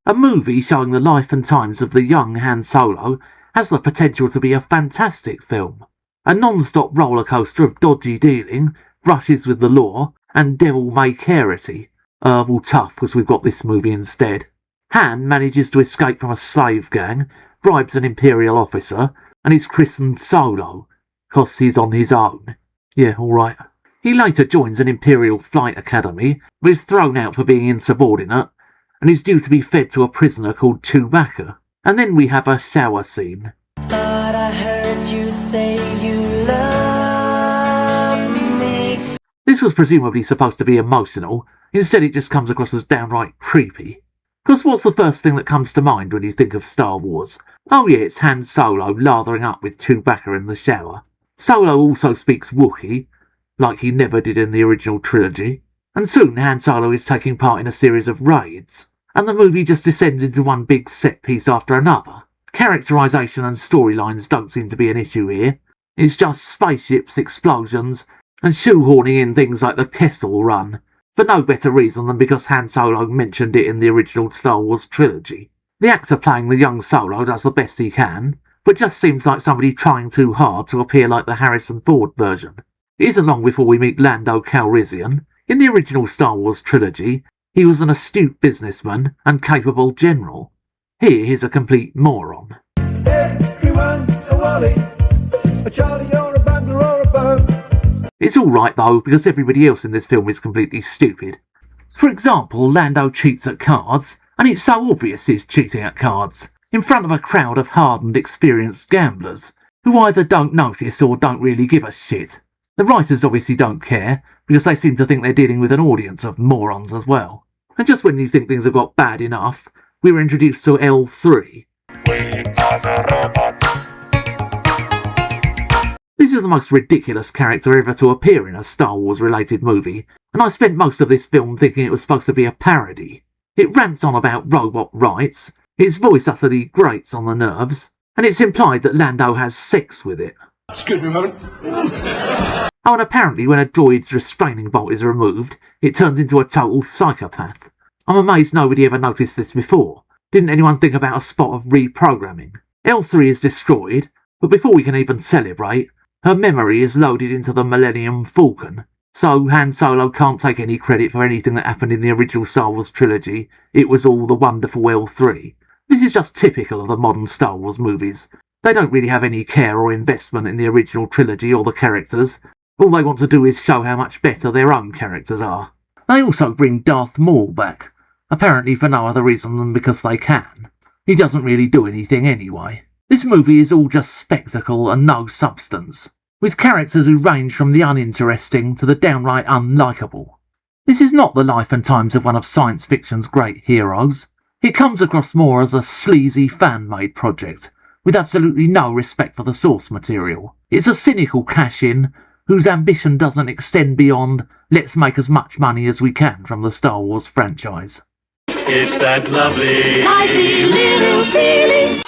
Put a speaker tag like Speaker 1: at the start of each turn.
Speaker 1: A movie showing the life and times of the young Han Solo has the potential to be a fantastic film. A non-stop rollercoaster of dodgy dealing, brushes with the law, and devil-may-carity. Well, tough, because we've got this movie instead. Han manages to escape from a slave gang, bribes an Imperial officer, and is christened Solo, 'cause he's on his own. Yeah, alright. He later joins an Imperial flight academy, but is thrown out for being insubordinate, and is due to be fed to a prisoner called Chewbacca. And then we have a shower scene.
Speaker 2: Thought I heard you say you love me.
Speaker 1: This was presumably supposed to be emotional, instead it just comes across as downright creepy. Because what's the first thing that comes to mind when you think of Star Wars? Oh yeah, it's Han Solo lathering up with Chewbacca in the shower. Solo also speaks Wookiee, like he never did in the original trilogy. And soon Han Solo is taking part in a series of raids, and the movie just descends into one big set piece after another. Characterisation and storylines don't seem to be an issue here. It's just spaceships, explosions, and shoehorning in things like the Kessel Run, for no better reason than because Han Solo mentioned it in the original Star Wars trilogy. The actor playing the young Solo does the best he can, but just seems like somebody trying too hard to appear like the Harrison Ford version. It isn't long before we meet Lando Calrissian. In the original Star Wars trilogy, he was an astute businessman and capable general. Here he's a complete moron.
Speaker 3: Everyone's a Wally, a Charlie or a bugler or a bug.
Speaker 1: It's alright though, because everybody else in this film is completely stupid. For example, Lando cheats at cards, and it's so obvious he's cheating at cards, in front of a crowd of hardened, experienced gamblers, who either don't notice or don't really give a shit. The writers obviously don't care, because they seem to think they're dealing with an audience of morons as well. And just when you think things have got bad enough, we were introduced to L3. This is the most ridiculous character ever to appear in a Star Wars related movie, and I spent most of this film thinking it was supposed to be a parody. It rants on about robot rights, its voice utterly grates on the nerves, and it's implied that Lando has sex with it.
Speaker 3: Excuse me a moment.
Speaker 1: Oh, and apparently when a droid's restraining bolt is removed, it turns into a total psychopath. I'm amazed nobody ever noticed this before. Didn't anyone think about a spot of reprogramming? L3 is destroyed, but before we can even celebrate, her memory is loaded into the Millennium Falcon. So Han Solo can't take any credit for anything that happened in the original Star Wars trilogy. It was all the wonderful L3. This is just typical of the modern Star Wars movies. They don't really have any care or investment in the original trilogy or the characters. All they want to do is show how much better their own characters are. They also bring Darth Maul back, apparently for no other reason than because they can. He doesn't really do anything anyway. This movie is all just spectacle and no substance, with characters who range from the uninteresting to the downright unlikable. This is not the life and times of one of science fiction's great heroes. It comes across more as a sleazy fan-made project, with absolutely no respect for the source material. It's a cynical cash-in, whose ambition doesn't extend beyond let's make as much money as we can from the Star Wars franchise.
Speaker 4: It's that lovely little feeling.